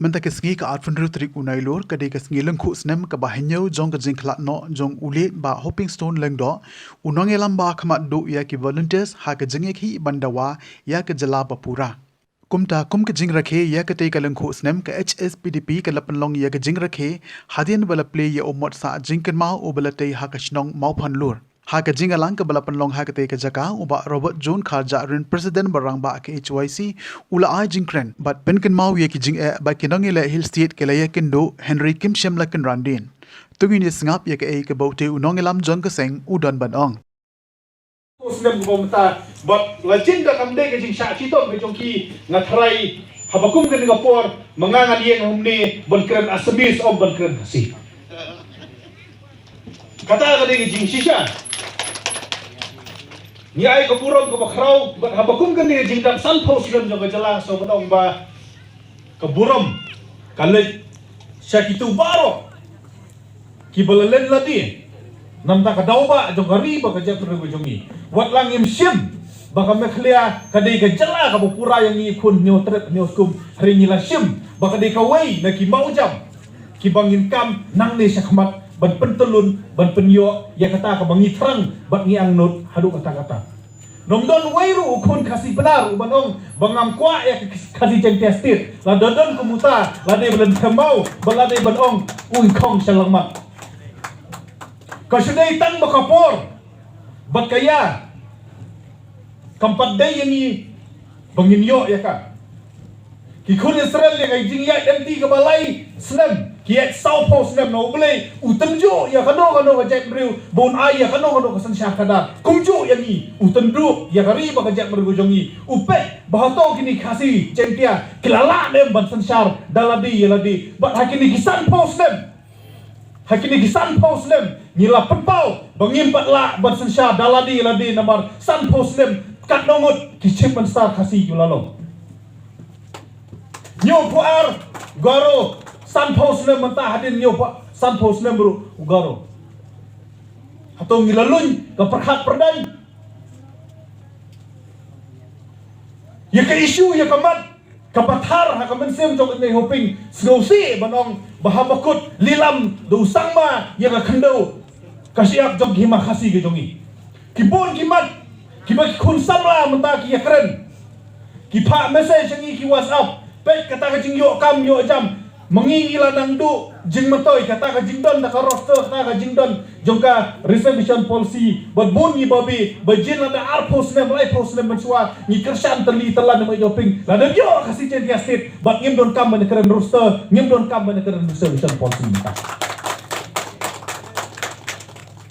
Menta kesengi ka adventure trik unai lor kadai kesengi lengku snem ka bahenyo jong ka jingklat no jong ulit ba hopping stone lengdo unong elam ba khamat do ya ki volunteers ha ka jingek hi bandawa ya ka jala papura kumta kum ka jing rakhe ya ka tei ka lengku snem ka HSPDP ka lapan long ya ka jing rakhe hadien bala play ya omot sa jingken mau o bala tei ha ka shnong mau phan lor ha ka jing alang ka balapan long ha ka tei ka jaka uba Robert John Kharja rin president barang ba ka HYC ula ai jingkren but penken mau ye ki jing e ba kinong ile hill state ke la ya kendo Henry Kim Shem la ken randin tungin is ngap ye ka e ka bote unong elam jong ka seng udon ban ong Muslim bumta but lajin da kamde ke jing sha chi to ke jong ki ngatrai habakum ke ngapor mangangan ye humne bankren asmis om bankren si kata ka de jing shisha ni ai ko burom ko bakrau but habakum ke ni jing dam san post lem jong jala so badong ba ka burom kale syakitu baro ki balalen lati namta ka daw ba jong gari ba ka jap ko jongi wat lang im sim baka meklia kadai ka jala ka pura yang ni kun nyo trep nyo skum hari ni la sim baka dei ka wei na ki mau jam ki bangin kam nang ne sakmat ban pentulun ban penyo ya kata ka bangi terang bat ngi ang not hadu kata-kata nomdon wairu kun kasih benar ubanong bangam kwa ya kasih jeng testir la dodon kumuta la dei belen kemau bala dei banong ui kong salangmat kasidai tang bakapor bat kaya kampat day yang ni banginyo ya ka ki kun Israel ya kai jing ya empty ka balai snem ki at south post snem no boleh utenjo ya kano ka jek mriu bon ai ya kano ka san sha kada kumjo ya ni utendu ya kari ba ka jek mriu jongi upe bahato kini khasi chentia kilala nem ban san shar daladi ya ladi but hakini kisan post snem hakini kisan post nem nila penpau bangimpat la ban san sha daladi ya ladi namar san post nem kat nomot kicim ban star khasi yulalong nyo puar garo san post nem mentah hadin nyo san post nem bro garo atau ngilalun ke perhat perdai ya ke isu ya kamat kapathar ha kamen sem jong nei hoping snowsi banong bahabakut lilam do sangma ya ka khando kasiak jong hima khasi ge jongi kibon kimat kibak kun samla mentah ki yakren ki pha message ngi ki whatsapp pek kata ka jing yo kam yo jam mengi ila nang du jing matoi kata ka jing don ka roster kata ka jing don jongka reservation policy but bon ni babi bajin la da ar post nem lai post nem mensua ni kersan terli telan me yoping la da yo kasi chen dia state but ngim don kam ban keren roster ngim don kam ban keren reservation policy ta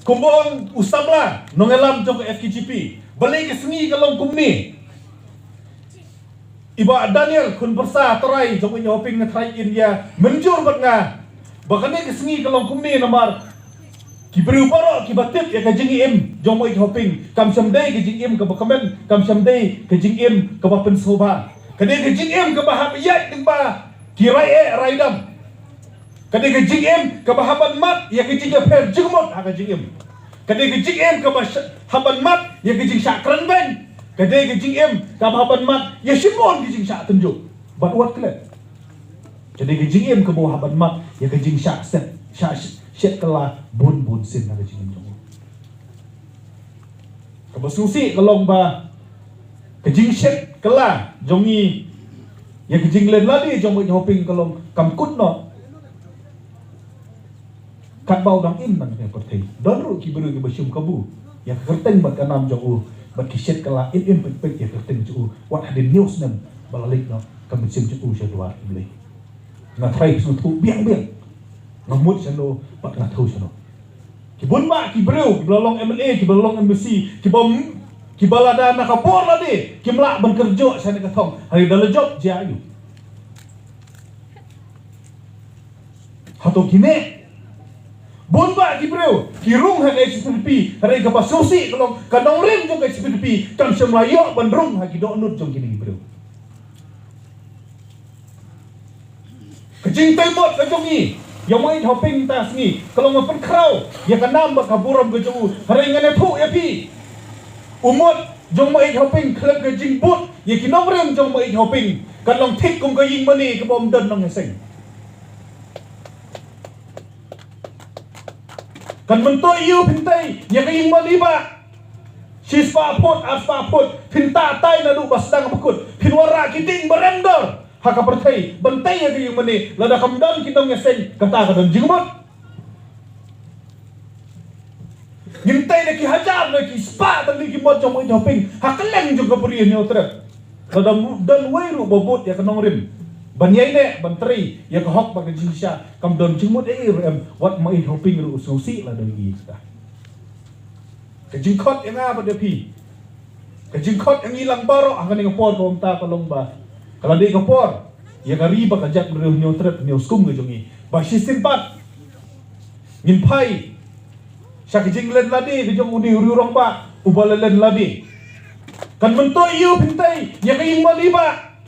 kumbon usabla nongelam jong FKGP balik ke sengi kalong kumni iba Daniel kun bersa terai jong nyo hoping ngatrai India menjur bat nga bakane ke sengi kalong kumni namar ki beriu baro ki batip ya ka jing im jong moi hoping kam samdai ke jing im ka bakamen kam samdai ke jing im ka bapen soba kade ke jing im ka bahab yat ding ba ki rai e raidam kade ke jing im ka bahaban mat ya ke jing per jingmot ha ka jing im kade ke jing im ka bahaban mat ya ke jing sakran ben kade ke jing im ka bahaban mat ya simon ke jing sak tunjuk bat wat kle kade ke jing im ka bahaban mat ya ke jing sak set kala bun sin na ke jing im ka basusi kalong ba ke jing set kala jongi ya ke jing len ladi jong mo hoping kalong kam kut no kat bau dang in man ke perthei don ru ki beru ki basum kabu ya kerteng bat kanam jong u bat kiset kala in pek ya kerteng ju wat hadin news nem balalik no kam sim ju shadwa ibli na trai su tu biang ngamut sano bat na thau sano ki bun ba ki beru ki balong MLA ki balong embassy ki bom ki balada na kapor ladi ki mlak ban kerjo sana ka thong hari dal job ja ayu hato kine bon ba ki breu ki rung ha HPDP hari ka pasusi kalong kanong rim jong HPDP kan semlayo ban rung ha ki do nut jong kini breu kecing temot ka jong ni yang mai hoping tas ni kalong ma pen krau ya kanam ba kaburam ka jong hari ngane thu ya pi umot jong mai hoping klub ka jing but ya ki nom rim jong mai hoping kan long thik kum ka ying mani ka bom dan nong seng kan mentoy yu pintai ya ka ying mani ba sispa pot aspa pot pinta tai na du basdang bakut pinwara kiting berendor haka pertai bentai ya ka ying mani lada kamdan kitong seng kata ka dan jingmot gintai na ki hajar na ki spa tali ki mod jong hoping hakeleng juga beri ni otra kada dan wairu bobot ya kanong rim banyai ne bantri ya ka hok bag jinsha kam don jingmot rem wat mai hoping ru susi la doi ta ka jingkot yang apa de pi ka jingkot yang ilang baro ang ni ngapor ko ta kalong ba kalau di ngapor ya ka riba ka jak ru ni otra ni uskum ge jongi ba sistem pat ngin pai Syak jinglen ladi bijong uni ururong ba ubalalen ladi kan mentoy yu pintai ya ka ying mali ba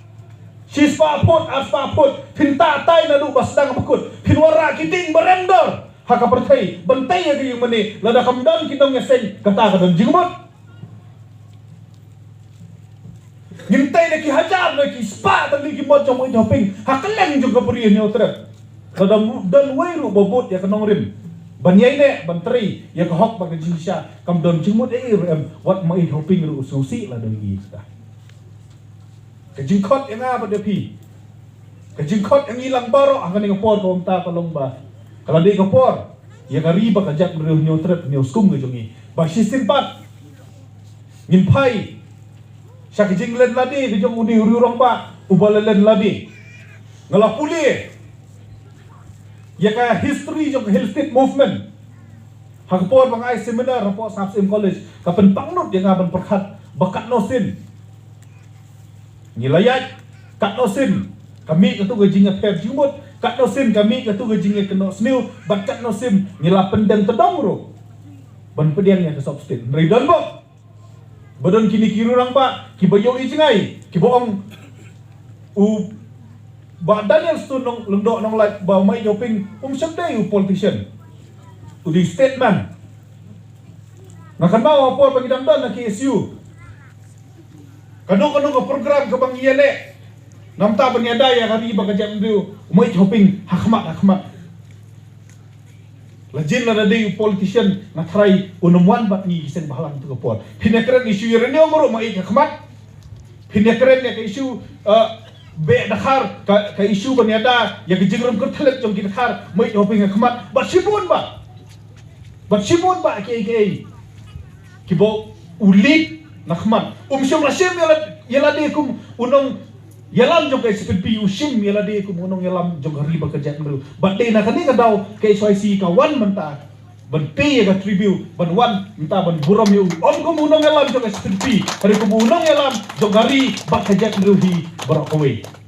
sispa pot aspa pot pinta tai na du basdang bakut pinwara kiting berendor haka pertai bentai ya ka ying mani lada kamdan kitong seng kata ka dan jingmot ngintai na ki hajar na ki spa tali ki mod jong hoping hakeleng juga beri ni otra lada dan wairu bobot ya kanong rim banyai ne bantri ya ka hok bag jinsha kam don jingmot rem wat mai hoping ru susi la doi ta ka jingkot yang apa de pi ka jingkot yang ilang baro ang ni ngapor ko ta kalong ba kalau di ngapor ya ka riba ka jak ru nyo trep nyo skum ge jongi ba sistem pat ngin pai syak jinglen ladi bijong uni ururong ba ubalalen ladi ngalapuli ya ka history jong Hill Street movement hakpor bangai seminar rapo Sapsim College kapen pangnut yang aban perkat bakat nosin nilayat kat nosin kami ketu gajinga pep jimut kat nosin kami ketu gajinga keno sniu bakat nosim nila pendang tedong ro ban pedian yang kesop state ridon bo badon kini kirurang ba kibayo ijingai kiboong u badan yang stunong lendok nong like ba mai joping syadai politician udi statement ngakan bawa apa pagidang dan na KSU kadang-kadang ke program ke bang iale namta banyada ya kari bagajam du mai joping hakmat lajin la dai politician na try unumwan bat ni sen bahalang tu kapor pinakran isu yerene omro mai hakmat pinakran ya isu be dakhar ka isu banyada ya gijigrum kerthelek jong dakhar mai hoping khmat basibun ba ke kibo ulit nakhmat syam rasim yala de kum unong yalam jong kai sepi usim yala de kum unong yalam jong hari bekerja meru badai na kani ka daw ke SYC ka wan menta ban pe ya ka tribute ban wan menta ban buram yu om kum unong yalam jong kai sepi hari kum unong yalam jong hari bekerja meru hi barakawai